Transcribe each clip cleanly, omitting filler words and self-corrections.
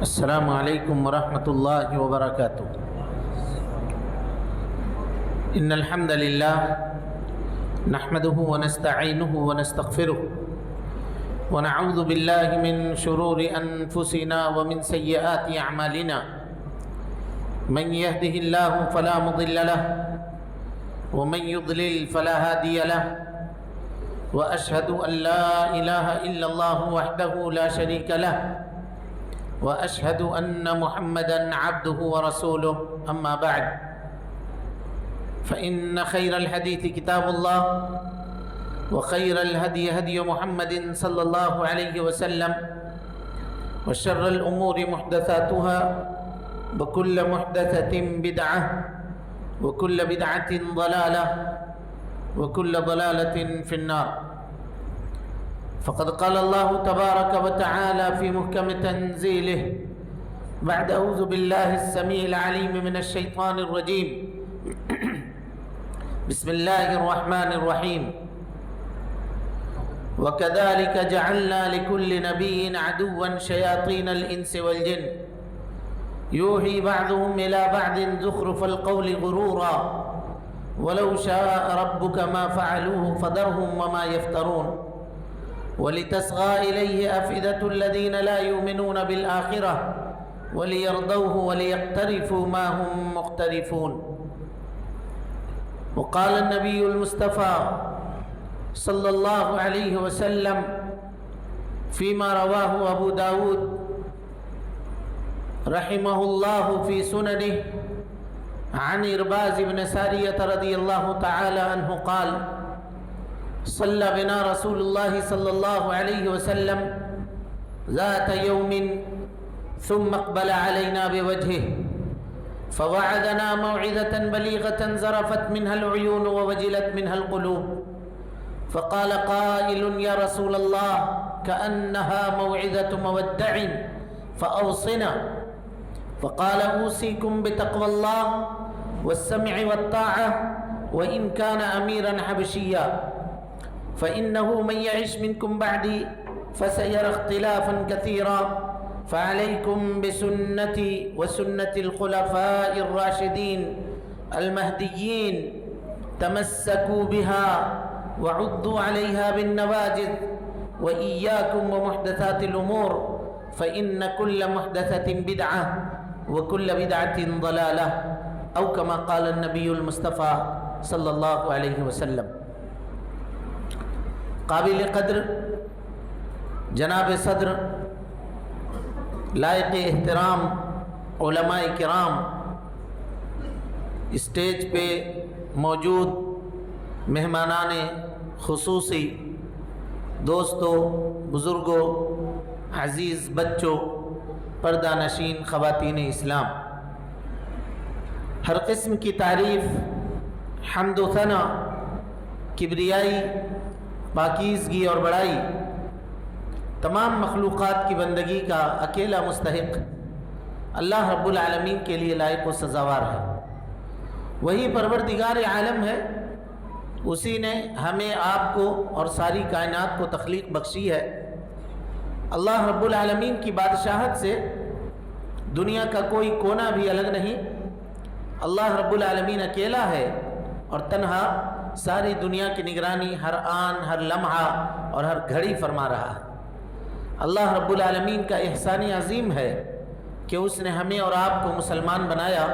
السلام علیکم ورحمۃ اللہ وبرکاتہ۔ ان الحمد للہ نحمده ونستعینه ونستغفره ونعوذ باللہ من شرور انفسنا ومن سیئات اعمالنا، من يهده الله فلا مضل له ومن يضلل فلا هادي له، واشهد ان لا اله الا الله وحده لا شريك له، واشهد ان محمدا عبده ورسوله، اما بعد فان خير الحديث كتاب الله، وخير الهدي هدي محمد صلى الله عليه وسلم، وشر الامور محدثاتها، وكل محدثة بدعة، وكل بدعة ضلالة، وكل ضلالة في النار۔ فقد قال الله تبارك وتعالى في محكم تنزيله بعد أعوذ بالله السميع العليم من الشيطان الرجيم بسم الله الرحمن الرحيم، وكذلك جعلنا لكل نبي عدوا شياطين الإنس والجن يوحي بعضهم إلى بعض زخرف القول غرورا ولو شاء ربك ما فعلوه فذرهم وما يفترون ولتصغى إليه أفئدة الذين لا يؤمنون بالآخرة وليرضوه وليقترفوا ما هم مقترفون۔ وقال النبي المصطفى صلى الله عليه وسلم فيما رواه أبو داود رحمه الله في سننه عن إرباز بن سارية رضي الله تعالى عنه قال: صلى بنا رسول الله صلى الله عليه وسلم ذات يوم ثم اقبل علينا بوجهه فوعدنا موعظة بليغة زرفت منها العيون ووجلت منها القلوب، فقال قائل: يا رسول الله كأنها موعظة مودع فأوصنا، فقال: أوصيكم بتقوى الله والسمع والطاعة وإن كان أميرا حبشيا، فإنه من يعش منكم بعدي فسيرى اختلافا كثيرا، فعليكم بسنتي وسنة الخلفاء الراشدين المهديين، تمسكوا بها وعضوا عليها بالنواجذ، وإياكم ومحدثات الأمور، فإن كل محدثة بدعة وكل بدعة ضلالة، أو كما قال النبي المصطفى صلى الله عليه وسلم۔ قابل قدر جناب صدر، لائق احترام علماء کرام، اسٹیج پہ موجود مہمانان خصوصی، دوستوں، بزرگوں، عزیز بچوں، پردہ نشین خواتین اسلام، ہر قسم کی تعریف، حمد و ثنا، کبریائی، پاکیزگی اور بڑائی تمام مخلوقات کی بندگی کا اکیلا مستحق اللہ رب العالمین کے لیے لائق و سزاوار ہے۔ وہی پروردگار عالم ہے، اسی نے ہمیں، آپ کو اور ساری کائنات کو تخلیق بخشی ہے۔ اللہ رب العالمین کی بادشاہت سے دنیا کا کوئی کونا بھی الگ نہیں۔ اللہ رب العالمین اکیلا ہے اور تنہا ساری دنیا کی نگرانی ہر آن، ہر لمحہ اور ہر گھڑی فرما رہا ہے۔ اللہ رب العالمین کا احسان عظیم ہے کہ اس نے ہمیں اور آپ کو مسلمان بنایا،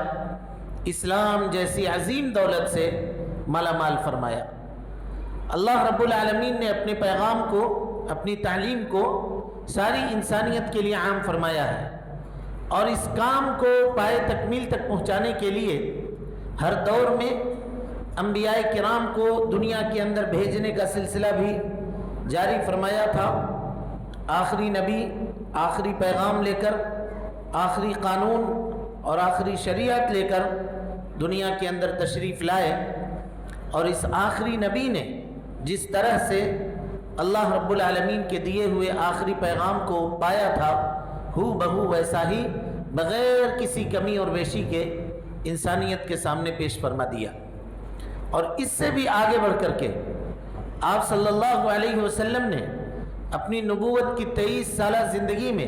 اسلام جیسی عظیم دولت سے مالا مال فرمایا۔ اللہ رب العالمین نے اپنے پیغام کو، اپنی تعلیم کو ساری انسانیت کے لیے عام فرمایا ہے، اور اس کام کو پائے تکمیل تک پہنچانے کے لیے ہر دور میں انبیاء کرام کو دنیا کے اندر بھیجنے کا سلسلہ بھی جاری فرمایا تھا۔ آخری نبی آخری پیغام لے کر، آخری قانون اور آخری شریعت لے کر دنیا کے اندر تشریف لائے، اور اس آخری نبی نے جس طرح سے اللہ رب العالمین کے دیے ہوئے آخری پیغام کو پایا تھا، ہو بہو ویسا ہی بغیر کسی کمی اور بیشی کے انسانیت کے سامنے پیش فرما دیا۔ اور اس سے بھی آگے بڑھ کر کے آپ صلی اللہ علیہ وسلم نے اپنی نبوت کی 23 سالہ زندگی میں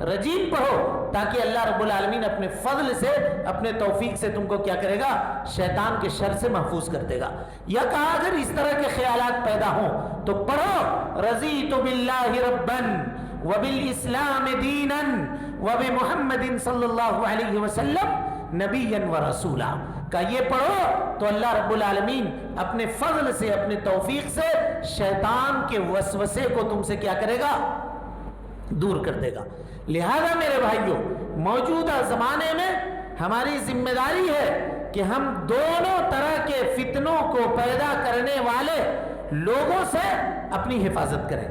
رجیم پڑھو تاکہ اللہ رب العالمین اپنے فضل سے اپنے توفیق سے تم کو کیا کرے گا؟ شیطان کے شر سے محفوظ کر دے گا۔ یا کہا اگر اس طرح کے خیالات پیدا ہوں تو پڑھو رضیت باللہ ربا وبالاسلام دینا وبمحمد صلی اللہ علیہ وسلم نبیا ورسولا۔ کہ یہ پڑھو تو اللہ رب العالمین اپنے فضل سے اپنے توفیق سے شیطان کے وسوسے کو تم سے کیا کرے گا؟ دور کر دے گا۔ لہذا میرے بھائیوں، موجودہ زمانے میں ہماری ذمہ داری ہے کہ ہم دونوں طرح کے فتنوں کو پیدا کرنے والے لوگوں سے اپنی حفاظت کریں۔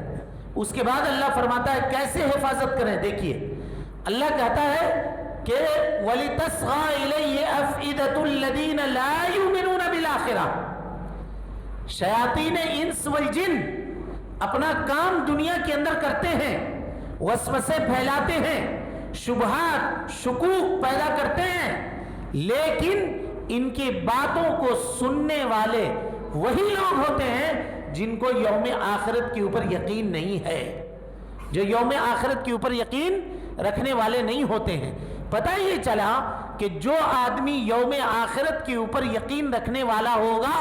اس کے بعد اللہ فرماتا ہے کیسے حفاظت کریں؟ دیکھیے اللہ کہتا ہے کہ وَلِتَصْغَى إِلَيْهِ أَفْئِدَةُ الَّذِينَ لَا يُؤْمِنُونَ بِالْآخِرَةِ۔ شیاطین انس والجن اپنا کام دنیا کے اندر کرتے ہیں، وسوسے پھیلاتے ہیں، شبہات شکوک پیدا کرتے ہیں، لیکن ان کی باتوں کو سننے والے وہی لوگ ہوتے ہیں جن کو یوم آخرت کے اوپر یقین نہیں ہے، جو یوم آخرت کے اوپر یقین رکھنے والے نہیں ہوتے ہیں۔ پتہ یہ چلا کہ جو آدمی یوم آخرت کے اوپر یقین رکھنے والا ہوگا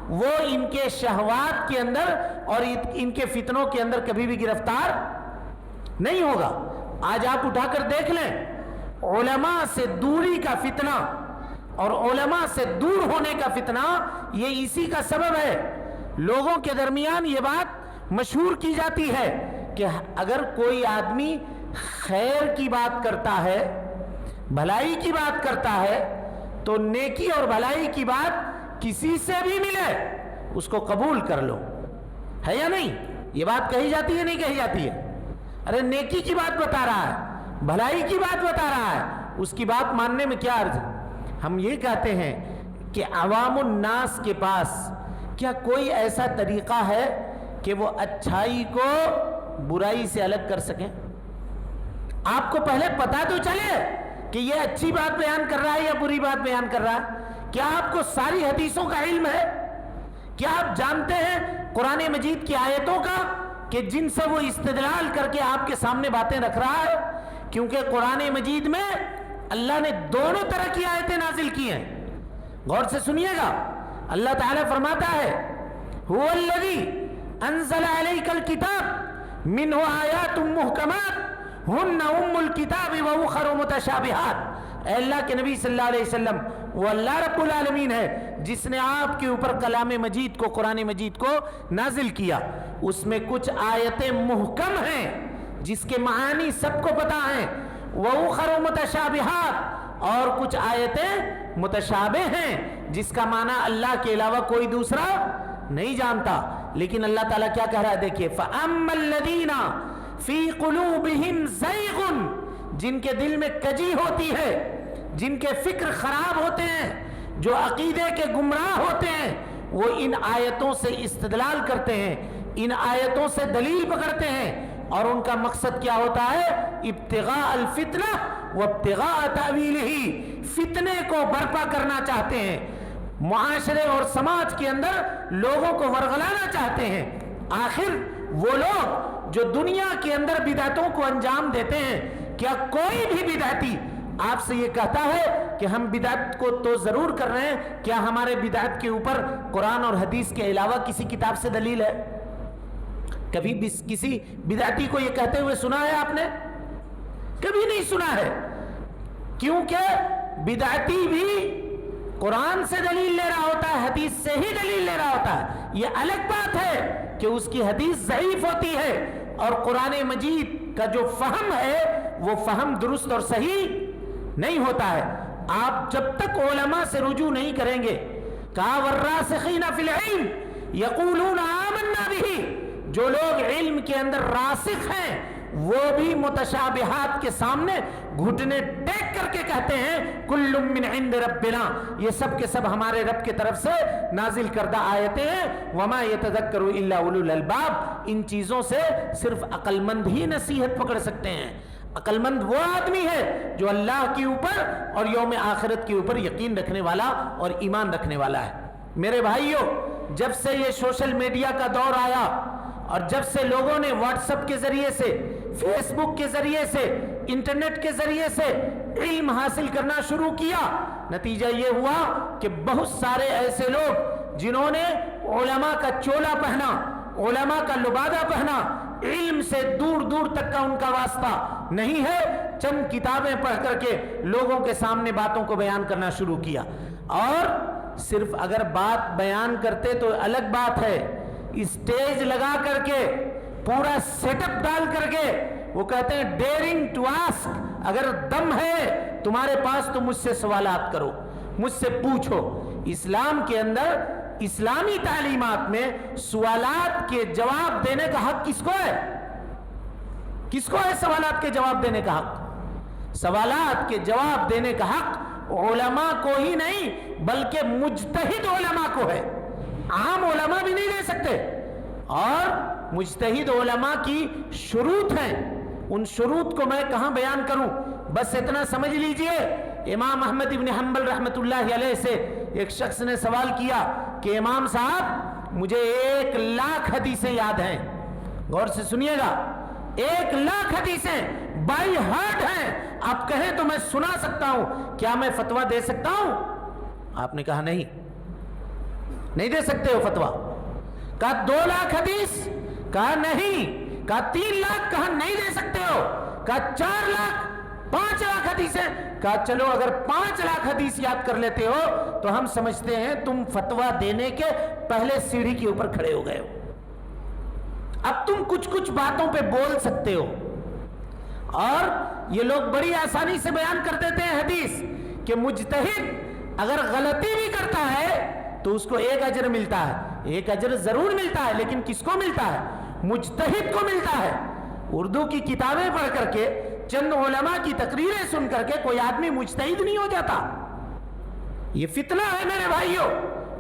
وہ ان کے شہوات کے اندر اور ان کے فتنوں کے اندر کبھی بھی گرفتار نہیں ہوگا۔ آج آپ اٹھا کر دیکھ لیں، علماء سے دوری کا فتنہ اور علماء سے دور ہونے کا فتنہ یہ اسی کا سبب ہے۔ لوگوں کے درمیان یہ بات مشہور کی جاتی ہے کہ اگر کوئی آدمی خیر کی بات کرتا ہے، بھلائی کی بات کرتا ہے، تو نیکی اور بھلائی کی بات کسی سے بھی ملے اس کو قبول کر لو، ہے یا نہیں؟ یہ بات کہی جاتی ہے نہیں کہی جاتی ہے؟ ارے نیکی کی بات بتا رہا ہے، بھلائی کی بات بتا رہا ہے، اس کی بات ماننے میں کیا عرض ہے؟ ہم یہ کہتے ہیں کہ عوام الناس کے پاس کیا کوئی ایسا طریقہ ہے کہ وہ اچھائی کو برائی سے الگ کر سکیں؟ آپ کو پہلے پتا تو چلے کہ یہ اچھی بات بیان کر رہا ہے یا بری بات بیان کر رہا ہے۔ کیا آپ کو ساری حدیثوں کا علم ہے؟ کیا آپ جانتے ہیں قرآن مجید کی آیتوں کا کہ جن سے وہ استدلال کر کے آپ کے سامنے باتیں رکھ رہا ہے؟ کیونکہ قرآن مجید میں اللہ نے دونوں طرح کی آیتیں نازل کی ہیں۔ غور سے سنیے گا، اللہ تعالیٰ فرماتا ہے هو الذی انزل علیک الکتاب منہ آیات محکمات ہن ام الکتاب واخر متشابہات۔ اے اللہ کے نبی صلی اللہ علیہ وسلم، وہ اللہ رب العالمین ہے جس نے آپ کے اوپر کلام مجید کو، قرآن مجید کو نازل کیا۔ اس میں کچھ آیتیں محکم ہیں جس کے معانی سب کو پتا ہیں، واخر متشابہات، اور کچھ آیتیں متشابہ ہیں جس کا معنی اللہ کے علاوہ کوئی دوسرا نہیں جانتا۔ لیکن اللہ تعالیٰ کیا کہہ رہا ہے؟ دیکھیے فَأَمَّا الَّذِينَ فِي قُلُوبِهِمْ زَيْغٌ، جن کے دل میں کجی ہوتی ہے، جن کے فکر خراب ہوتے ہیں، جو عقیدے کے گمراہ ہوتے ہیں، وہ ان آیتوں سے استدلال کرتے ہیں، ان آیتوں سے دلیل پکڑتے ہیں، اور ان کا مقصد کیا ہوتا ہے؟ ابتغاء الفتنہ وابتغاء تأویلہ، فتنے کو برپا کرنا چاہتے ہیں، معاشرے اور سماج کے اندر لوگوں کو ورغلانا چاہتے ہیں۔ آخر وہ لوگ جو دنیا کے اندر بدعتوں کو انجام دیتے ہیں، کیا کوئی بھی بدعتی آپ سے یہ کہتا ہے کہ ہم بدعت کو تو ضرور کر رہے ہیں، کیا ہمارے بدعت کے اوپر قرآن اور حدیث کے علاوہ کسی کتاب سے دلیل ہے؟ کبھی کسی بدعتی کو یہ کہتے ہوئے سنا ہے آپ نے؟ کبھی نہیں سنا ہے، کیونکہ بدعتی بھی قرآن سے دلیل لے رہا ہوتا ہے، حدیث سے ہی دلیل لے رہا ہوتا ہے۔ یہ الگ بات ہے کہ اس کی حدیث ضعیف ہوتی ہے اور قرآن مجید کا جو فہم ہے وہ فہم درست اور صحیح نہیں ہوتا ہے۔ آپ جب تک علماء سے رجوع نہیں کریں گے، کہا والراسخین فی العلم یقولون آمنا بہ، جو لوگ علم کے اندر راسخ ہیں وہ بھی متشابہات کے سامنے گھٹنے ٹیک کر کے کہتے ہیں کل من عند ربنا، یہ سب کے سب ہمارے رب کی طرف سے نازل کردہ آیتیں ہیں، وما یتذکر الا اولو الالباب، ان چیزوں سے صرف عقل مند ہی نصیحت پکڑ سکتے ہیں۔ عقل مند وہ آدمی ہے جو اللہ کے اوپر اور یوم آخرت کے اوپر یقین رکھنے والا اور ایمان رکھنے والا ہے۔ میرے بھائیوں، جب سے یہ سوشل میڈیا کا دور آیا اور جب سے لوگوں نے واٹس ایپ کے ذریعے سے، فیس بک کے ذریعے سے انٹرنیٹ کے ذریعے سے علم حاصل کرنا شروع کیا، نتیجہ یہ ہوا کہ بہت سارے ایسے لوگ جنہوں نے علماء کا چولا پہنا، علماء کا لبادہ پہنا، علم سے دور دور تک کا ان کا واسطہ نہیں ہے، چند کتابیں پڑھ کر کے لوگوں کے سامنے باتوں کو بیان کرنا شروع کیا. اور صرف اگر بات بیان کرتے تو الگ بات ہے، اسٹیج لگا کر کے پورا سیٹ اپ ڈال کر کے وہ کہتے ہیں ڈیئرنگ ٹو آسک، اگر دم ہے تمہارے پاس تو مجھ سے سوالات کرو، مجھ سے پوچھو. اسلام کے اندر، اسلامی تعلیمات میں سوالات کے جواب دینے کا حق کس کو ہے؟ کس کو ہے سوالات کے جواب دینے کا حق؟ سوالات کے جواب دینے کا حق علماء کو ہی نہیں بلکہ مجتہد علماء کو ہے. عام علماء بھی نہیں دے سکتے. اور مجتہد علماء کی شروط ہیں، ان شروط کو میں کہاں بیان کروں، بس اتنا سمجھ لیجئے. امام احمد ابن حنبل رحمت اللہ علیہ سے ایک شخص نے سوال کیا کہ امام صاحب مجھے 1,00,000 حدیثیں یاد ہیں. غور سے سنیے گا، 1,00,000 حدیثیں بائی ہارٹ ہیں، آپ کہیں تو میں سنا سکتا ہوں، کیا میں فتویٰ دے سکتا ہوں؟ آپ نے کہا نہیں دے سکتے ہو فتویٰ. کہا 2,00,000 حدیث؟ کہا نہیں. کہا 3,00,000؟ کہا نہیں دے سکتے ہو. کہا 4,00,000؟ 5,00,000 حدیثیں؟ کہا چلو اگر 5,00,000 حدیث یاد کر لیتے ہو تو ہم سمجھتے ہیں تم فتویٰ دینے کے پہلے سیڑھی کے اوپر کھڑے ہو گئے ہو. اب تم کچھ باتوں پہ بول سکتے ہو. اور یہ لوگ بڑی آسانی سے بیان کر دیتے ہیں حدیث کہ مجتہد اگر غلطی بھی کرتا ہے تو اس کو 1 اجر ملتا ہے. 1 اجر ضرور ملتا ہے، لیکن کس کو ملتا ہے؟ مجتہد کو ملتا ہے. اردو کی کتابیں پڑھ کر کے، چند علماء کی تقریریں سن کر کے کوئی آدمی مجتہد نہیں ہو جاتا. یہ فتنہ ہے میرے بھائیوں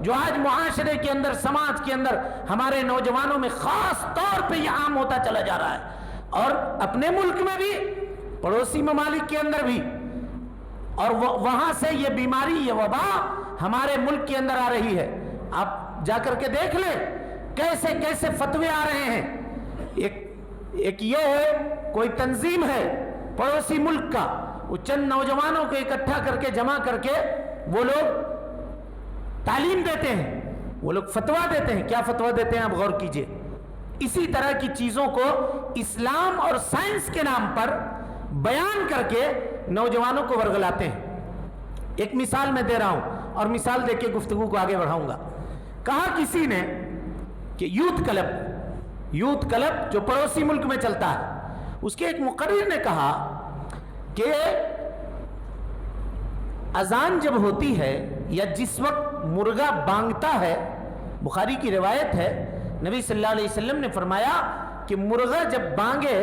جو آج معاشرے کے اندر، سماج کے اندر ہمارے نوجوانوں میں خاص طور پہ یہ عام ہوتا چلا جا رہا ہے. اور اپنے ملک میں بھی، پڑوسی ممالک کے اندر بھی، اور وہاں سے یہ بیماری، یہ وبا ہمارے ملک کے اندر آ رہی ہے. آپ جا کر کے دیکھ لیں کیسے کیسے فتوے آ رہے ہیں. ایک یہ ہے، کوئی تنظیم ہے پڑوسی ملک کا، وہ چند نوجوانوں کو اکٹھا کر کے، جمع کر کے وہ لوگ تعلیم دیتے ہیں، وہ لوگ فتویٰ دیتے ہیں. کیا فتویٰ دیتے ہیں آپ غور کیجئے. اسی طرح کی چیزوں کو اسلام اور سائنس کے نام پر بیان کر کے نوجوانوں کو ورگلاتے ہیں. ایک مثال میں دے رہا ہوں اور مثال دے کے گفتگو کو آگے بڑھاؤں گا. کہا کسی نے کہ یوتھ کلب جو پڑوسی ملک میں چلتا ہے، اس کے ایک مقرر نے کہا کہ اذان جب ہوتی ہے یا جس وقت مرغا بانگتا ہے، بخاری کی روایت ہے، نبی صلی اللہ علیہ وسلم نے فرمایا کہ مرغا جب بانگے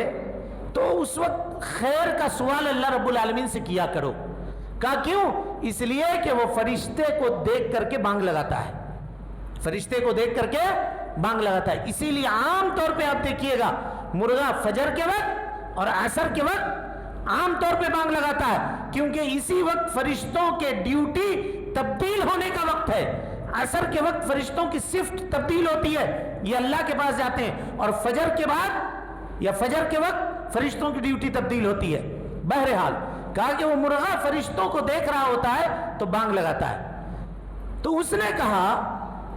تو اس وقت خیر کا سوال اللہ رب العالمین سے کیا کرو. کہا کیوں؟ اس لیے کہ وہ فرشتے کو دیکھ کر کے بانگ لگاتا ہے. فرشتے کو دیکھ کر کے بانگ لگاتا ہے. اسی لیے عام طور پہ آپ دیکھیے گا مرغا فجر کے وقت اور عصر کے وقت عام طور پہ بانگ لگاتا ہے، کیونکہ اسی وقت فرشتوں کے ڈیوٹی تبدیل ہونے کا وقت ہے. عصر کے وقت فرشتوں کی شفٹ تبدیل ہوتی ہے، یہ اللہ کے پاس جاتے ہیں، اور فجر کے بعد یا فجر کے وقت فرشتوں کی ڈیوٹی تبدیل ہوتی ہے. بہرحال کہا کہ وہ مرغا فرشتوں کو دیکھ رہا ہوتا ہے تو بانگ لگاتا ہے. تو اس نے کہا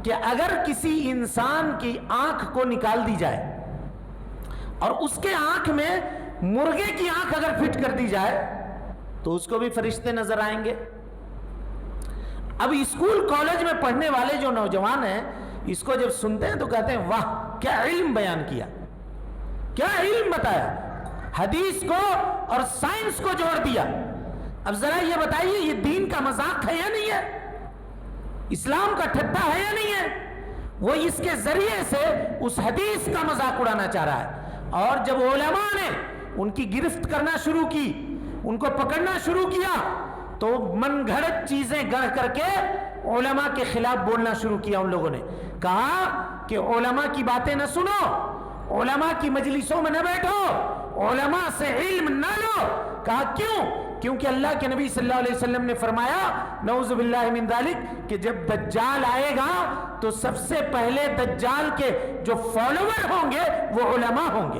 کہ اگر کسی انسان کی آنکھ کو نکال دی جائے اور اس کے آنکھ میں مرغے کی آنکھ اگر فٹ کر دی جائے تو اس کو بھی فرشتے نظر آئیں گے. اب اسکول کالج میں پڑھنے والے جو نوجوان ہیں اس کو جب سنتے ہیں تو کہتے ہیں واہ کیا علم بیان کیا، کیا علم بتایا، حدیث کو اور سائنس کو جوڑ دیا. اب ذرا یہ بتائیے یہ دین کا مذاق ہے یا نہیں ہے؟ اسلام کا ٹھٹا ہے یا نہیں ہے؟ وہ اس کے ذریعے سے اس حدیث کا مذاق اڑانا چاہ رہا ہے. اور جب علماء نے ان کی گرفت کرنا شروع کی، ان کو پکڑنا شروع کیا، تو من گھڑت چیزیں گڑھ کر کے علماء کے خلاف بولنا شروع کیا. ان لوگوں نے کہا کہ علماء کی باتیں نہ سنو، علماء کی مجلسوں میں نہ بیٹھو، علماء سے علم نہ لو. کہا کیوں؟ کیونکہ اللہ کے نبی صلی اللہ علیہ وسلم نے فرمایا نعوذ باللہ من ذالک کہ جب دجال آئے گا تو سب سے پہلے دجال کے جو فالوور ہوں گے وہ علماء ہوں گے.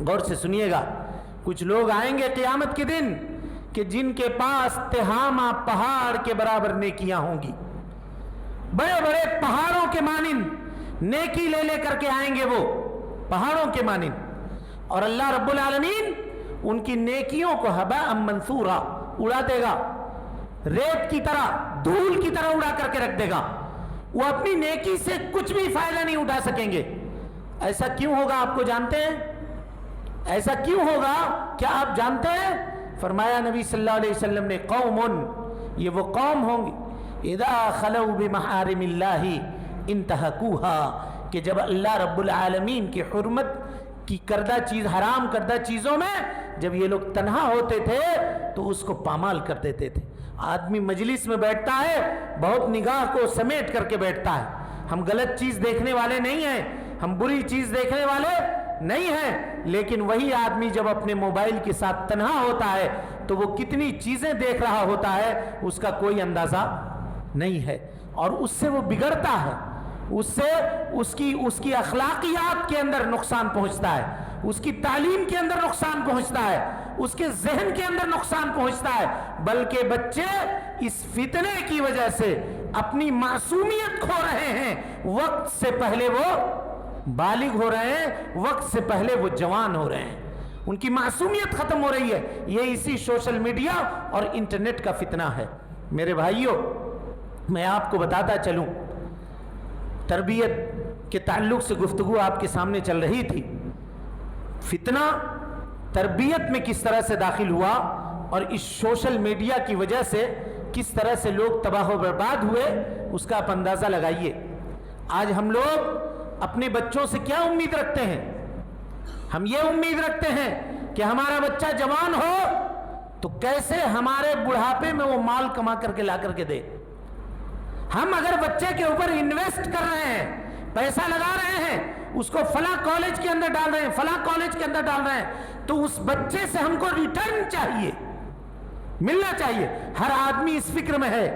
غور سے سنیے گا، کچھ لوگ آئیں گے قیامت کے دن کہ جن کے پاس تہامہ پہاڑ کے برابر نیکیاں ہوں گی، بڑے بڑے پہاڑوں کے مانند نیکی لے لے کر کے آئیں گے، وہ پہاڑوں کے مانند، اور اللہ رب العالمین ان کی نیکیوں کو ہباء منثورا اڑا دے گا، ریت کی طرح، دھول کی طرح اڑا کر کے رکھ دے گا، وہ اپنی نیکی سے کچھ بھی فائدہ نہیں اٹھا سکیں گے۔ ایسا کیوں ہوگا آپ کو جانتے ہیں؟ ایسا کیوں ہوگا کیا آپ جانتے ہیں؟ فرمایا نبی صلی اللہ علیہ وسلم نے، قوم، یہ وہ قوم ہوں گی، اذا خلو بمحارم اللہ انتہکوها، کہ جب اللہ رب العالمین کی حرمت کی کردہ چیز، حرام کردہ چیزوں میں جب یہ لوگ تنہا ہوتے تھے تو اس کو پامال کر دیتے تھے۔ آدمی مجلس میں بیٹھتا ہے، بہت نگاہ کو سمیٹ کر کے بیٹھتا ہے، ہم غلط چیز دیکھنے والے نہیں ہیں، ہم بری چیز دیکھنے والے نہیں ہیں، لیکن وہی آدمی جب اپنے موبائل کے ساتھ تنہا ہوتا ہے تو وہ کتنی چیزیں دیکھ رہا ہوتا ہے اس کا کوئی اندازہ نہیں ہے، اور اس سے وہ بگڑتا ہے، اس سے اس کی اخلاقیات کے اندر نقصان پہنچتا ہے، اس کی تعلیم کے اندر نقصان پہنچتا ہے، اس کے ذہن کے اندر نقصان پہنچتا ہے، بلکہ بچے اس فتنے کی وجہ سے اپنی معصومیت کھو رہے ہیں، وقت سے پہلے وہ بالغ ہو رہے ہیں، وقت سے پہلے وہ جوان ہو رہے ہیں، ان کی معصومیت ختم ہو رہی ہے۔ یہ اسی سوشل میڈیا اور انٹرنیٹ کا فتنہ ہے۔ میرے بھائیوں، میں آپ کو بتاتا چلوں، تربیت کے تعلق سے گفتگو آپ کے سامنے چل رہی تھی، فتنہ تربیت میں کس طرح سے داخل ہوا اور اس سوشل میڈیا کی وجہ سے کس طرح سے لوگ تباہ و برباد ہوئے، اس کا آپ اندازہ لگائیے۔ آج ہم لوگ اپنے بچوں سے کیا امید رکھتے ہیں؟ ہم یہ امید رکھتے ہیں کہ ہمارا بچہ جوان ہو تو کیسے ہمارے بڑھاپے میں وہ مال کما کر کے لا کر کے دے۔ ہم اگر بچے کے اوپر انویسٹ کر رہے ہیں، پیسہ لگا رہے ہیں، اس کو فلاں کالج کے اندر ڈال رہے ہیں، فلاں کالج کے اندر ڈال رہے ہیں، تو اس بچے سے ہم کو ریٹرن چاہیے، ملنا چاہیے۔ ہر آدمی اس فکر میں ہے،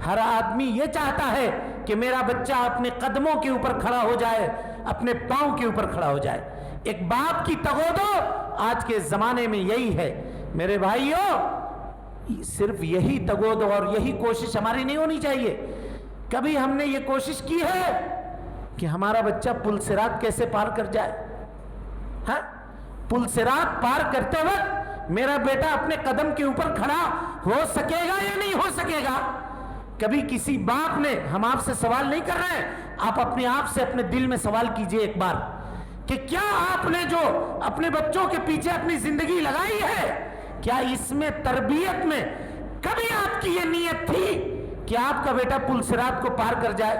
ہر آدمی یہ چاہتا ہے کہ میرا بچہ اپنے قدموں کے اوپر کھڑا ہو جائے، اپنے پاؤں کے اوپر کھڑا ہو جائے۔ ایک باپ کی تگودو آج کے زمانے میں یہی ہے۔ میرے بھائیوں، صرف یہی تگودو اور یہی کوشش ہماری نہیں ہونی چاہیے۔ کبھی ہم نے یہ کوشش کی ہے کہ ہمارا بچہ پل صراط کیسے پار کر جائے؟ ہاں، پل صراط پار کرتے وقت میرا بیٹا اپنے قدم کے اوپر کھڑا ہو سکے گا یا نہیں ہو سکے گا؟ کبھی کسی باپ نے، ہم آپ سے سوال نہیں کر رہے ہیں، آپ اپنے آپ سے اپنے دل میں سوال کیجئے ایک بار کہ کیا آپ نے جو اپنے بچوں کے پیچھے اپنی زندگی لگائی ہے، کیا اس میں تربیت میں کبھی آپ کی یہ نیت تھی کہ آپ کا بیٹا پل صراط کو پار کر جائے،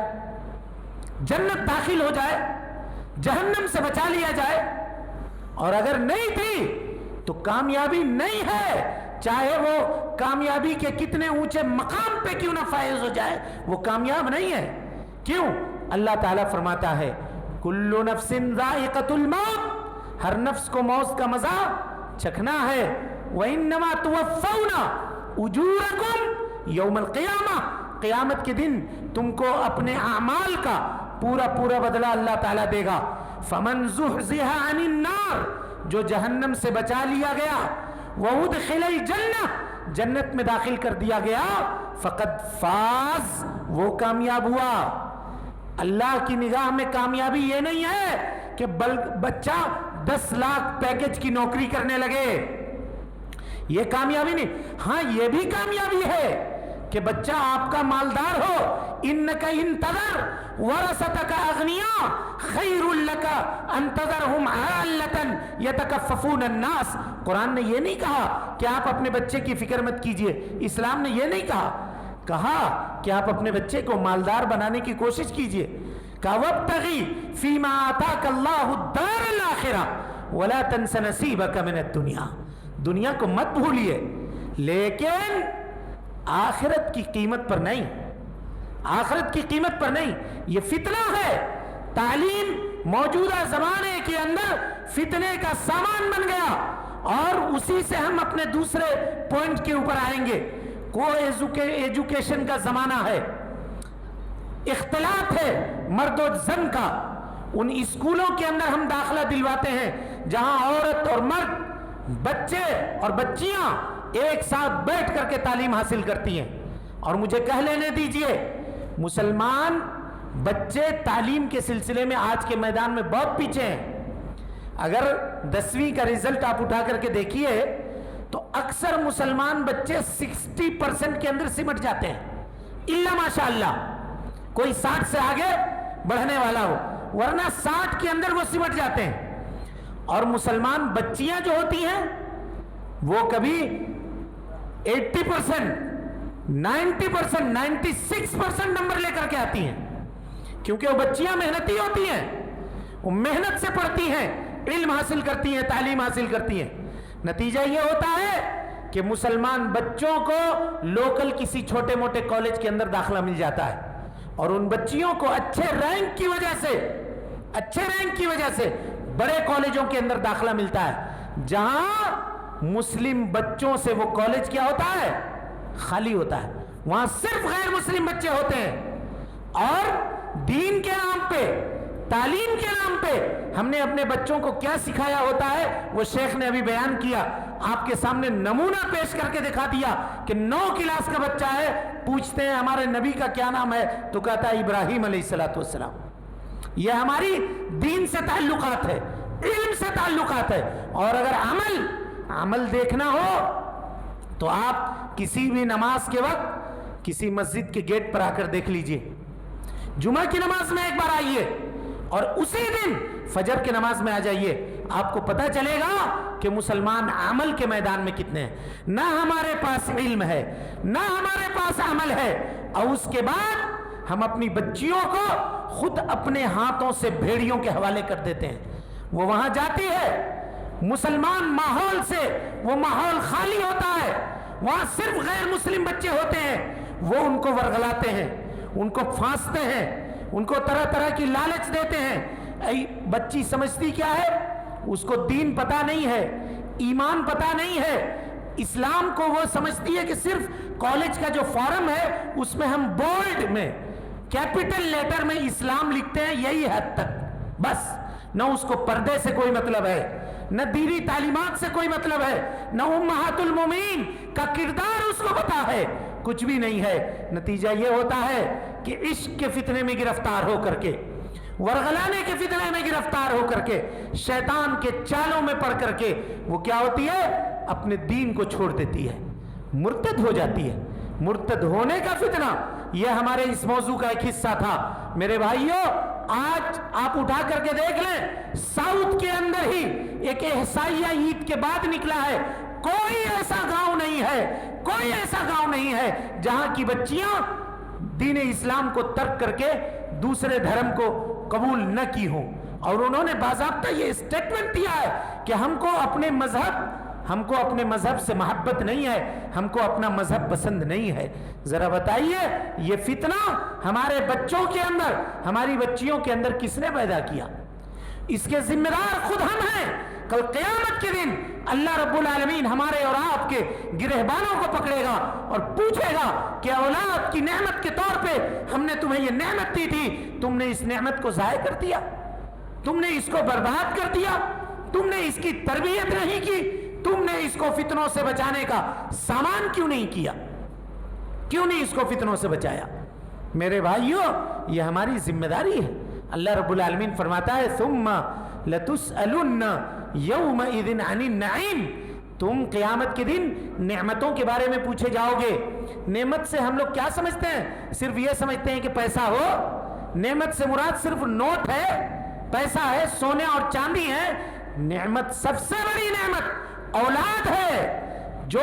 جنت داخل ہو جائے، جہنم سے بچا لیا جائے؟ اور اگر نہیں تھی تو کامیابی نہیں ہے، چاہے وہ کامیابی کے کتنے اونچے مقام پہ کیوں نہ فائز ہو جائے، وہ کامیاب نہیں ہے۔ کیوں؟ اللہ تعالیٰ فرماتا ہے کل نفس ذائقۃ الموت، ہر نفس کو موت کا مزہ چکھنا ہے۔ وَإِنَّمَا تُوَفَّوْنَ أُجُورَكُمْ يَوْمَ الْقِيَامَةِ، قیامت کے دن تم کو اپنے اعمال کا پورا بدلہ اللہ تعالیٰ دے گا۔ فَمَنْ زُحْزِحَ عَنِ النَّارِ، جو جہنم سے بچا لیا گیا، وَأُدْخِلَ الْجَنَّةِ، جنت میں داخل کر دیا گیا، فَقَدْ فَازَ، وہ کامیاب ہوا۔ اللہ کی نگاہ میں کامیابی یہ نہیں ہے کہ بچہ 10 لاکھ پیکج کی نوکری کرنے لگے، یہ کامیابی نہیں۔ ہاں، یہ بھی کامیابی ہے کہ بچہ آپ کا مالدار ہو۔ اِنَّكَ إِن تَذَرْ وَرَثَتَكَ أَغْنِيَاءَ خَيْرٌ لَكَ أَن تَذَرْهُمْ عَالَّةً يَتَكَفَّفُونَ النَّاسَ، قرآن نے یہ نہیں کہا کہ آپ اپنے بچے کی فکر مت کیجئے، اسلام نے یہ نہیں کہا کہ آپ اپنے بچے کو مالدار بنانے کی کوشش کیجئے۔ کہا وَابْتَغِ فِي مَا آتَاكَ اللَّهُ الدَّارَ الْآخِرَةَ وَلَا تَنْسَ نَصِيبَكَ مِنَ الدُّنْيَا، دنیا کو مت بھولیے لیکن آخرت کی قیمت پر نہیں، آخرت کی قیمت پر نہیں۔ یہ فتنہ ہے، تعلیم موجودہ زمانے کے اندر فتنے کا سامان بن گیا، اور اسی سے ہم اپنے دوسرے پوائنٹ کے اوپر آئیں گے۔ کو ایجوکیشن کا زمانہ ہے، اختلاط ہے مرد و زن کا، ان اسکولوں کے اندر ہم داخلہ دلواتے ہیں جہاں عورت اور مرد، بچے اور بچیاں ایک ساتھ بیٹھ کر کے تعلیم حاصل کرتی ہیں. اور مجھے کہہ لینے دیجئے، مسلمان بچے تعلیم کے سلسلے میں آج کے میدان میں بہت پیچھے ہیں. اگر 10ویں کا رزلٹ آپ اٹھا کر کے دیکھیے تو اکثر مسلمان بچے 60% کے اندر سمٹ جاتے ہیں، الا ماشاء اللہ کوئی 60 سے آگے بڑھنے والا ہو، ورنہ 60 کے اندر وہ سمٹ جاتے ہیں. اور مسلمان بچیاں جو ہوتی ہیں وہ کبھی 80%، 90%، 96% نمبر لے کر کے آتی ہیں، کیونکہ وہ بچیاں محنتی ہوتی ہیں، وہ محنت سے پڑھتی ہیں، علم حاصل کرتی ہیں، تعلیم حاصل کرتی ہیں. نتیجہ یہ ہوتا ہے کہ مسلمان بچوں کو لوکل کسی چھوٹے موٹے کالج کے اندر داخلہ مل جاتا ہے، اور ان بچیوں کو اچھے رینک کی وجہ سے بڑے کالجوں کے اندر داخلہ ملتا ہے، جہاں مسلم بچوں سے وہ کالج کیا ہوتا ہے؟ خالی ہوتا ہے. وہاں صرف غیر مسلم بچے ہوتے ہیں. اور دین کے نام پہ، تعلیم کے نام پہ ہم نے اپنے بچوں کو کیا سکھایا ہوتا ہے وہ شیخ نے ابھی بیان کیا. آپ کے سامنے نمونہ پیش کر کے دکھا دیا کہ 9 کلاس کا بچہ ہے، پوچھتے ہیں ہمارے نبی کا کیا نام ہے تو کہتا ہے ابراہیم علیہ السلام. یہ ہماری دین سے تعلقات ہے، علم سے تعلقات ہے. اور اگر عمل دیکھنا ہو تو آپ کسی بھی نماز کے وقت کسی مسجد کے گیٹ پر آ کر دیکھ لیجئے. جمعہ کی نماز میں ایک بار آئیے اور اسی دن فجر کی نماز میں آ جائیے، آپ کو پتہ چلے گا کہ مسلمان عمل کے میدان میں کتنے ہیں. نہ ہمارے پاس علم ہے، نہ ہمارے پاس عمل ہے، اور اس کے بعد ہم اپنی بچیوں کو خود اپنے ہاتھوں سے بھیڑیوں کے حوالے کر دیتے ہیں. وہ وہاں جاتی ہے، مسلمان ماحول سے وہ ماحول خالی ہوتا ہے، وہاں صرف غیر مسلم بچے ہوتے ہیں. وہ ان کو ورغلاتے ہیں، ان کو پھانستے ہیں، ان کو طرح طرح کی لالچ دیتے ہیں. بچی سمجھتی کیا ہے؟ اس کو دین پتہ نہیں ہے، ایمان پتہ نہیں ہے. اسلام کو وہ سمجھتی ہے کہ صرف کالج کا جو فارم ہے اس میں ہم بولڈ میں کیپٹل لیٹر میں اسلام لکھتے ہیں، یہی حد تک بس. نہ اس کو پردے سے کوئی مطلب ہے، نہ دینی تعلیمات سے کوئی مطلب ہے، نہ امہات المومنین کا کردار اس کو پتا ہے، کچھ بھی نہیں ہے. نتیجہ یہ ہوتا ہے کہ عشق کے فتنے میں گرفتار ہو کر کے، ورغلانے کے فتنے میں گرفتار ہو کر کے، شیطان کے چالوں میں پڑ کر کے وہ کیا ہوتی ہے؟ اپنے دین کو چھوڑ دیتی ہے، مرتد ہو جاتی ہے. مرتد ہونے کا فتنہ یہ ہمارے اس موضوع کا ایک حصہ تھا. میرے بھائیوں، آج آپ اٹھا کر کے دیکھ لیں، ساؤتھ کے اندر ہی ایک احصائیہ عید کے بعد نکلا ہے، کوئی ایسا گاؤں نہیں ہے جہاں کی بچیاں دین اسلام کو ترک کر کے دوسرے دھرم کو قبول نہ کی ہوں. اور انہوں نے باضابطہ یہ اسٹیٹمنٹ دیا ہے کہ ہم کو اپنے مذہب سے محبت نہیں ہے، ہم کو اپنا مذہب پسند نہیں ہے. ذرا بتائیے یہ فتنہ ہمارے بچوں کے اندر، ہماری بچیوں کے اندر کس نے پیدا کیا؟ اس کے ذمہ دار خود ہم ہیں. کل قیامت کے دن اللہ رب العالمین ہمارے اور آپ کے گرہبانوں کو پکڑے گا اور پوچھے گا کہ اولاد کی نعمت کے طور پہ ہم نے تمہیں یہ نعمت دی تھی، تم نے اس نعمت کو ضائع کر دیا، تم نے اس کو برباد کر دیا، تم نے اس کی تربیت نہیں کی، تم نے اس کو فتنوں سے بچانے کا سامان کیوں نہیں کیا، کیوں نہیں اس کو فتنوں سے بچایا؟ میرے بھائیوں، یہ ہماری ذمہ داری ہے. اللہ رب العالمین فرماتا ہے ثم لتسألن یومئذ عن النعیم، تم قیامت کے دن نعمتوں کے بارے میں پوچھے جاؤ گے. نعمت سے ہم لوگ کیا سمجھتے ہیں؟ صرف یہ سمجھتے ہیں کہ پیسہ ہو. نعمت سے مراد صرف نوٹ ہے، پیسہ ہے، سونے اور چاندی ہے. نعمت، سب سے بڑی نعمت اولاد ہے، جو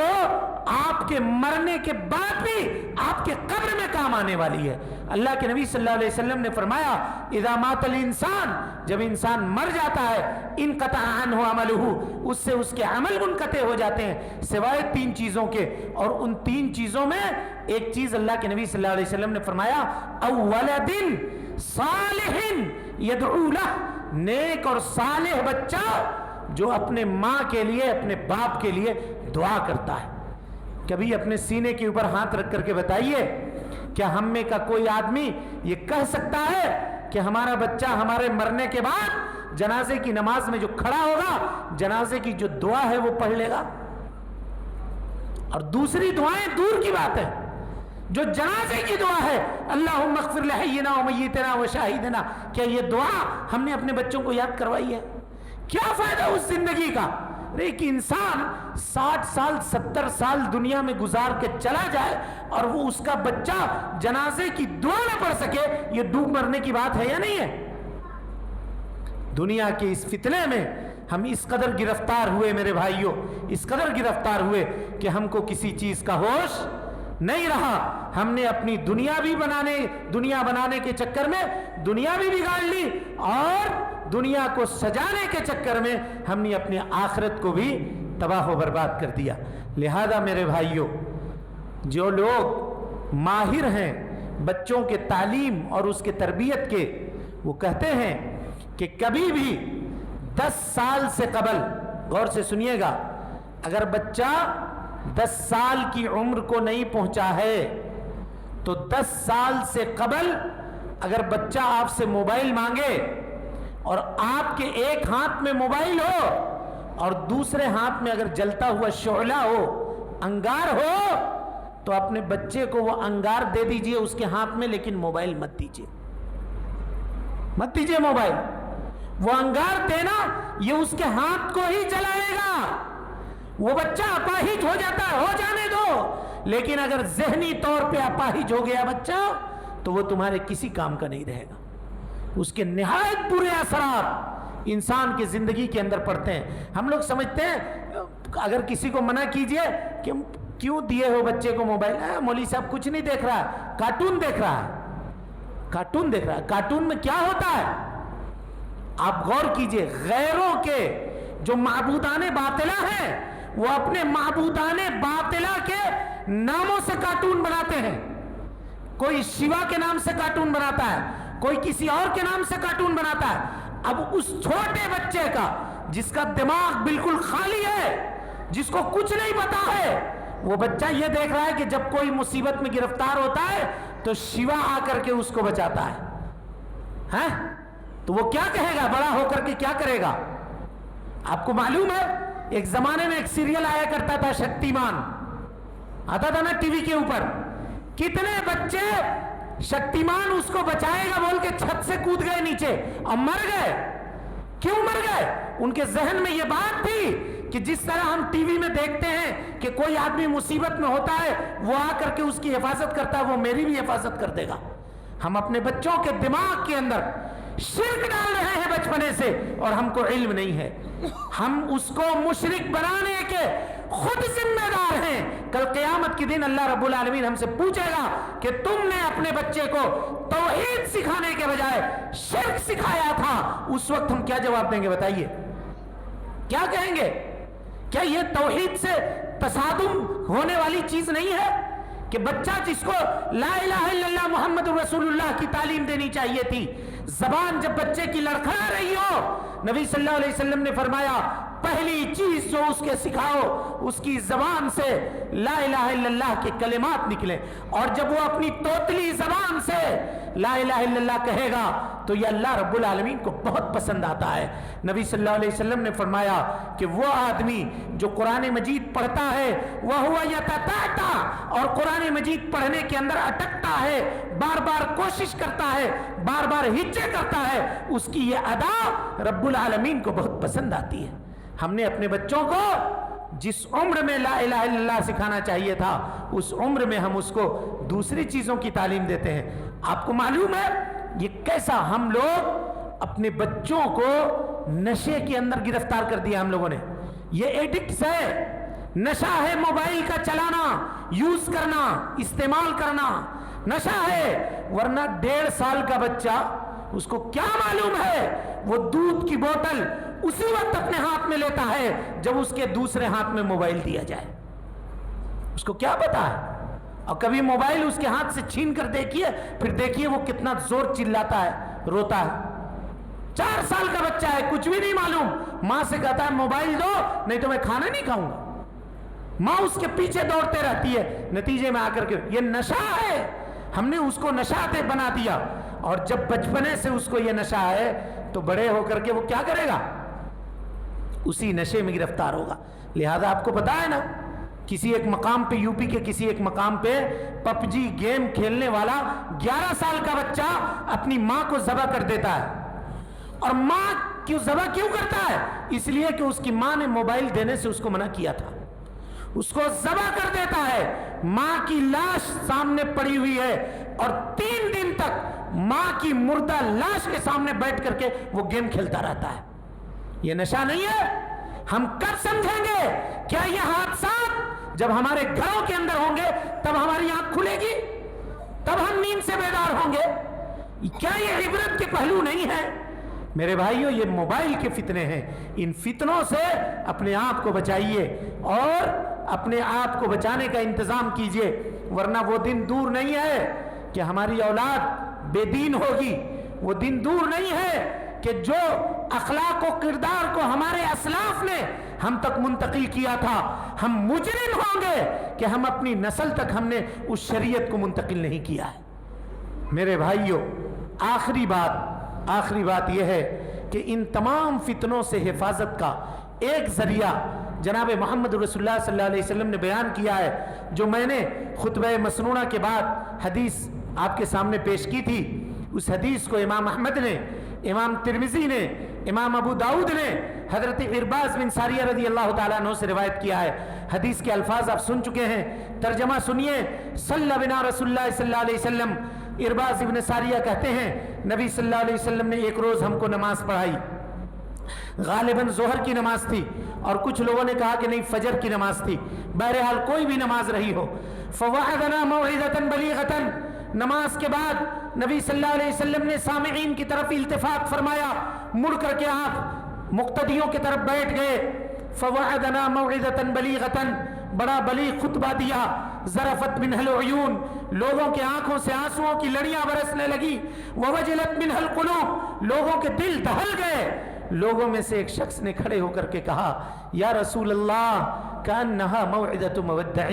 آپ کے مرنے کے بعد بھی آپ کے قبر میں کام آنے والی ہے. اللہ کے نبی صلی اللہ علیہ وسلم نے فرمایا اذا مات الانسان، جب انسان مر جاتا ہے، انقطع عنہ عملہ، اس سے اس کے عمل منقطع ہو جاتے ہیں سوائے 3 چیزوں کے. اور ان 3 چیزوں میں ایک چیز اللہ کے نبی صلی اللہ علیہ وسلم نے فرمایا اولد صالح یدعو لہ، نیک اور صالح بچہ جو اپنے ماں کے لیے، اپنے باپ کے لیے دعا کرتا ہے. کبھی اپنے سینے کے اوپر ہاتھ رکھ کر کے بتائیے، کیا ہم میں کا کوئی آدمی یہ کہہ سکتا ہے کہ ہمارا بچہ ہمارے مرنے کے بعد جنازے کی نماز میں جو کھڑا ہوگا جنازے کی جو دعا ہے وہ پڑھ لے گا. اور دوسری دعائیں دور کی بات ہے، جو جنازے کی دعا ہے اللہم اغفر لحینا و میتنا و شاہدنا، کیا یہ دعا ہم نے اپنے بچوں کو یاد کروائی ہے؟ کیا فائدہ اس زندگی کا؟ ایک انسان 60 سال 70 سال دنیا میں گزار کے چلا جائے اور وہ اس کا بچہ جنازے کی دعا نہ پڑھ سکے، یہ ڈوب مرنے کی بات ہے یا نہیں ہے؟ دنیا کے اس فتنے میں ہم اس قدر گرفتار ہوئے میرے بھائیوں، اس قدر گرفتار ہوئے کہ ہم کو کسی چیز کا ہوش نہیں رہا. ہم نے اپنی دنیا بنانے کے چکر میں دنیا بھی بگاڑ لی اور دنیا کو سجانے کے چکر میں ہم نے اپنی آخرت کو بھی تباہ و برباد کر دیا. لہذا میرے بھائیوں، جو لوگ ماہر ہیں بچوں کے تعلیم اور اس کے تربیت کے، وہ کہتے ہیں کہ کبھی بھی 10 سال سے قبل، غور سے سنیے گا، اگر بچہ 10 سال کی عمر کو نہیں پہنچا ہے تو 10 سال سے قبل اگر بچہ آپ سے موبائل مانگے اور آپ کے ایک ہاتھ میں موبائل ہو اور دوسرے ہاتھ میں اگر جلتا ہوا شعلہ ہو، انگار ہو، تو اپنے بچے کو وہ انگار دے دیجئے اس کے ہاتھ میں، لیکن موبائل مت دیجئے موبائل. وہ انگار دینا یہ اس کے ہاتھ کو ہی جلائے گا. وہ بچہ اپاہج ہو جاتا ہے، ہو جانے دو، لیکن اگر ذہنی طور پہ اپاہج ہو گیا بچہ تو وہ تمہارے کسی کام کا نہیں رہے گا. اس کے نہایت برے اثرات انسان کی زندگی کے اندر پڑتے ہیں. ہم لوگ سمجھتے ہیں اگر کسی کو منع کیجئے کہ کیوں دیے ہو بچے کو موبائل، مولوی صاحب کچھ نہیں دیکھ رہا ہے، کارٹون دیکھ رہا ہے. کارٹون میں کیا ہوتا ہے؟ آپ غور کیجئے، غیروں کے جو معبودان باطلہ ہیں وہ اپنے معبودان باطلہ کے ناموں سے کارٹون بناتے ہیں. کوئی شیوا کے نام سے کارٹون بناتا ہے، کوئی کسی اور کے نام سے کارٹون بناتا ہے. اب اس چھوٹے بچے کا جس کا دماغ بالکل خالی ہے، جس کو کچھ نہیں پتا ہے، وہ بچہ یہ دیکھ رہا ہے کہ جب کوئی مصیبت میں گرفتار ہوتا ہے تو شیوا آ کر کے اس کو بچاتا ہے. تو وہ کیا کہے گا بڑا ہو کر کے؟ کیا کرے گا؟ آپ کو معلوم ہے ایک زمانے میں ایک سیریل آیا کرتا تھا شکتیمان، آتا تھا نا ٹی وی کے اوپر. کتنے بچے شکتیمان اس کو بچائے گا بول کے چھت سے کود گئے نیچے اور مر گئے. کیوں مر گئے؟ ان کے ذہن میں یہ بات تھی کہ جس طرح ہم ٹی وی میں دیکھتے ہیں کہ کوئی آدمی مصیبت میں ہوتا ہے، وہ آ کر کے اس کی حفاظت کرتا ہے، وہ میری بھی حفاظت کر دے گا. ہم اپنے بچوں کے دماغ کے اندر شرک ڈال رہے ہیں بچپنے سے اور ہم کو علم نہیں ہے. ہم اس کو مشرک بنانے کے خود ذمہ دار ہیں. کل قیامت کے دن اللہ رب العالمین ہم سے پوچھے گا کہ تم نے اپنے بچے کو توحید سکھانے کے بجائے شرک سکھایا تھا. اس وقت ہم کیا جواب دیں گے؟ بتائیے کیا کہیں گے؟ کیا یہ توحید سے تصادم ہونے والی چیز نہیں ہے کہ بچہ جس کو لا الہ الا اللہ محمد رسول اللہ کی تعلیم دینی چاہیے تھی، زبان جب بچے کی لڑکھڑا رہی ہو، نبی صلی اللہ علیہ وسلم نے فرمایا پہلی چیز جو اس کے سکھاؤ اس کی زبان سے لا الہ الا اللہ کے کلمات نکلیں. اور جب وہ اپنی توتلی زبان سے لا الہ الا اللہ کہے گا تو یہ اللہ رب العالمین کو بہت پسند آتا ہے. نبی صلی اللہ علیہ وسلم نے فرمایا کہ وہ آدمی جو قرآن مجید پڑھتا ہے وَهُوَ يَتَتَعْتَعْ، اور قرآن مجید پڑھنے کے اندر اٹکتا ہے، بار بار کوشش کرتا ہے، بار بار ہچے کرتا ہے، اس کی یہ ادا رب العالمین کو بہت پسند آتی ہے. ہم نے اپنے بچوں کو جس عمر میں لا الہ الا اللہ سکھانا چاہیے تھا اس عمر میں ہم اس کو دوسری چیزوں کی تعلیم دیتے ہیں. آپ کو معلوم ہے یہ کیسا ہم لوگ اپنے بچوں کو نشے کے اندر گرفتار کر دیا. ہم لوگوں نے یہ ایڈکٹس ہے، نشہ ہے موبائل کا چلانا، یوز کرنا، استعمال کرنا نشہ ہے. ورنہ 1.5 سال کا بچہ اس کو کیا معلوم ہے وہ دودھ کی بوتل اسی وقت اپنے ہاتھ میں لیتا ہے جب اس کے دوسرے ہاتھ میں موبائل دیا جائے. اس کو کیا پتا ہے؟ اور کبھی موبائل اس کے ہاتھ سے چھین کر دیکھیے، پھر دیکھیے وہ کتنا زور چلاتا ہے، روتا ہے. 4 سال کا بچہ ہے، کچھ بھی نہیں معلوم، ماں سے کہتا ہے موبائل دو نہیں تو میں کھانا نہیں کھاؤں گا. ماں اس کے پیچھے دوڑتے رہتی ہے، نتیجے میں آ کر کے یہ نشہ ہے. ہم نے اس کو نشہ بنا دیا اور جب بچپنے سے اس کو یہ نشہ ہے تو بڑے ہو کر کے وہ کیا کرے گا؟ اسی نشے میں گرفتار ہوگا. لہذا آپ کو پتا ہے نا، کسی ایک مقام پہ، یو پی کے کسی ایک مقام پہ پب جی گیم کھیلنے والا 11 سال کا بچہ اپنی ماں کو ذبح کر دیتا ہے. اور ماں کیوں ذبح کیوں کرتا ہے؟ اس لیے کہ اس کی ماں نے موبائل دینے سے اس کو منع کیا تھا. اس کو ذبح کر دیتا ہے. ماں کی لاش سامنے پڑی ہوئی ہے اور 3 دن تک ماں کی مردہ لاش کے سامنے بیٹھ کر کے وہ گیم کھیلتا رہتا ہے. یہ نشہ نہیں ہے؟ ہم کب سمجھیں گے؟ کیا یہ حادثات جب ہمارے گھروں کے اندر ہوں گے تب ہماری آنکھ کھلے گی، تب ہم نیند سے بیدار ہوں گے؟ کیا یہ عبرت کے پہلو نہیں ہے؟ میرے بھائیوں، یہ موبائل کے فتنے ہیں. ان فتنوں سے اپنے آپ کو بچائیے اور اپنے آپ کو بچانے کا انتظام کیجئے، ورنہ وہ دن دور نہیں ہے کہ ہماری اولاد بے دین ہوگی. وہ دن دور نہیں ہے کہ جو اخلاق و کردار کو ہمارے اسلاف نے ہم تک منتقل کیا تھا، ہم مجرم ہوں گے کہ ہم اپنی نسل تک ہم نے اس شریعت کو منتقل نہیں کیا ہے. میرے بھائیوں، آخری بات یہ ہے کہ ان تمام فتنوں سے حفاظت کا ایک ذریعہ جناب محمد رسول اللہ صلی اللہ علیہ وسلم نے بیان کیا ہے، جو میں نے خطبہ مسنونہ کے بعد حدیث آپ کے سامنے پیش کی تھی. اس حدیث کو امام احمد نے، امام ترمذی نے، امام ابو داؤد نے حضرت ارباز بن ساریہ رضی اللہ تعالیٰ عنہ سے روایت کیا ہے. حدیث کے الفاظ آپ سن چکے ہیں، ترجمہ سنیے. صلی بنا رسول اللہ صلی اللہ علیہ وسلم. ارباز ابن ساریہ کہتے ہیں نبی صلی اللہ علیہ وسلم نے ایک روز ہم کو نماز پڑھائی. غالباً ظہر کی نماز تھی اور کچھ لوگوں نے کہا کہ نہیں فجر کی نماز تھی. بہرحال کوئی بھی نماز رہی ہو. فوعدنا موعظة بلیغة. نماز کے بعد نبی صلی اللہ علیہ وسلم نے سامعین کی طرف التفات فرمایا، مڑ کر کے آپ مقتدیوں کی طرف بیٹھ گئے. فوعدنا موعظة بلیغة. بڑا بلیغ خطبہ دیا. ذرفت منہ العیون. لوگوں کے آنکھوں سے آنسوؤں کی لڑیاں برسنے لگی. ووجلت منہ القلوب. لوگوں کے دل دہل گئے. لوگوں میں سے ایک شخص نے کھڑے ہو کر کے کہا، یا رسول اللہ کأنہا موعظۃ مودع.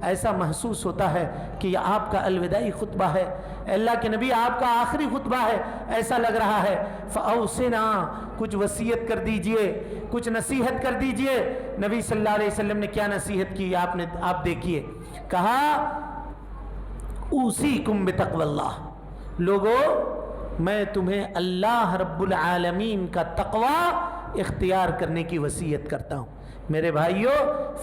ایسا محسوس ہوتا ہے کہ یہ آپ کا الوداعی خطبہ ہے. اللہ کے نبی، آپ کا آخری خطبہ ہے، ایسا لگ رہا ہے. فأوصنا. کچھ وصیت کر دیجئے، کچھ نصیحت کر دیجئے. نبی صلی اللہ علیہ وسلم نے کیا نصیحت کی آپ دیکھیے. کہا، اوصیکم بتقوی اللہ. لوگو، میں تمہیں اللہ رب العالمین کا تقوی اختیار کرنے کی وصیت کرتا ہوں. میرے بھائیوں،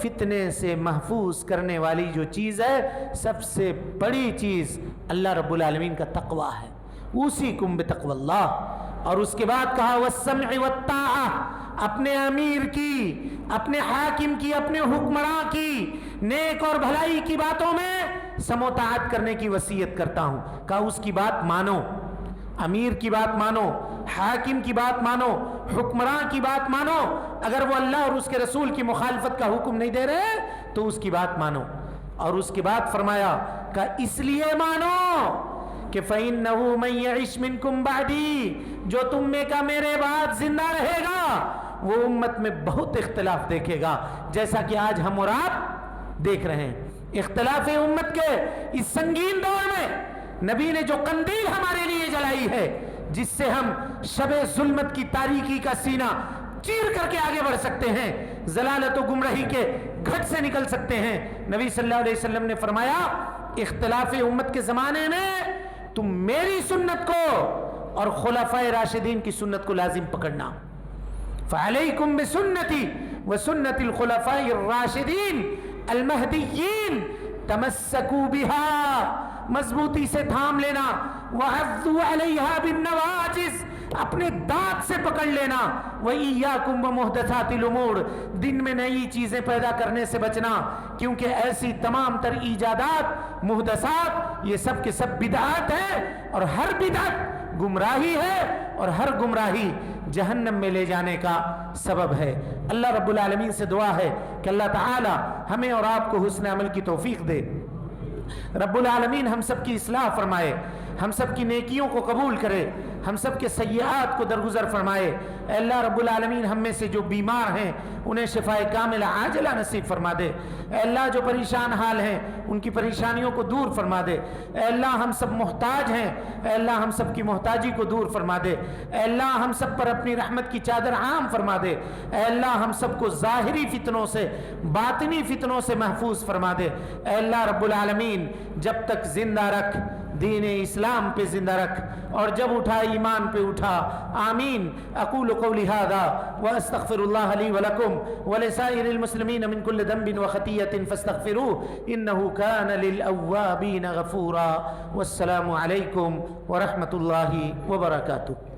فتنے سے محفوظ کرنے والی جو چیز ہے، سب سے بڑی چیز اللہ رب العالمین کا تقوی ہے. اوصیکم بتقوی اللہ. اور اس کے بعد کہا، والسمع والطاعہ. اپنے امیر کی، اپنے حاکم کی، اپنے حکمراں کی نیک اور بھلائی کی باتوں میں سمع و طاعت کرنے کی وصیت کرتا ہوں. کہا اس کی بات مانو، امیر کی بات مانو، حاکم کی بات مانو، حکمراں کی بات مانو. اگر وہ اللہ اور اس کے رسول کی مخالفت کا حکم نہیں دے رہے تو اس کی بات مانو. اور اس کے بعد فرمایا کہ اس لیے مانو کہ فَإِنَّهُ مَن يَعِشْ مِنكُم بَعْدِي. جو تم میں کا میرے بعد زندہ رہے گا وہ امت میں بہت اختلاف دیکھے گا، جیسا کہ آج ہم اور آپ دیکھ رہے ہیں. اختلاف امت کے اس سنگین دور میں نبی نے جو قندیل ہمارے لیے جلائی ہے، جس سے ہم شب ظلمت کی تاریکی کا سینہ چیر کر کے آگے بڑھ سکتے ہیں، ضلالت و گمراہی کے گھٹ سے نکل سکتے ہیں. نبی صلی اللہ علیہ وسلم نے فرمایا، اختلاف امت کے زمانے میں تم میری سنت کو اور خلفائے راشدین کی سنت کو لازم پکڑنا. فعلیکم بسنتی وسنت الخلفاء الراشدین المہدیین. تمسکوا بہا. مضبوطی سے تھام لینا. وعضوا علیہا بالنواجذ. اپنے دانت سے پکڑ لینا. وَإِيَّاكُمْ وَمُحْدَثَاتِ الْأُمُورِ. دن میں نئی چیزیں پیدا کرنے سے بچنا، کیونکہ ایسی تمام تر ایجادات، محدثات، یہ سب کے سب بدعات ہیں، اور ہر بدعت گمراہی ہے، اور ہر گمراہی جہنم میں لے جانے کا سبب ہے. اللہ رب العالمین سے دعا ہے کہ اللہ تعالی ہمیں اور آپ کو حسن عمل کی توفیق دے. رب العالمین ہم سب کی اصلاح فرمائے، ہم سب کی نیکیوں کو قبول کرے. ہم سب کے سیئات کو درگزر فرمائے۔ اے اللہ رب العالمین ہم میں سے جو بیمار ہیں انہیں شفائے کاملہ عاجلہ نصیب فرما دے۔ اے اللہ جو پریشان حال ہیں ان کی پریشانیوں کو دور فرما دے۔ اے اللہ ہم سب محتاج ہیں، اے اللہ ہم سب کی محتاجی کو دور فرما دے۔ اے اللہ ہم سب پر اپنی رحمت کی چادر عام فرما دے۔ اے اللہ ہم سب کو ظاہری فتنوں سے باطنی فتنوں سے محفوظ فرما دے۔ اے اللہ رب العالمین جب تک زندہ رکھ، دین اسلام پہ زندہ رکھ، اور جب اٹھا ایمان پہ اٹھا۔ آمین۔ اقول قولی ھذا واستغفر اللہ لی ولکم ولسائر المسلمین من کل ذنب وخطیۃ فاستغفروہ انہ کان للأوابین غفورا۔ والسلام علیکم ورحمۃ اللہ وبرکاتہ۔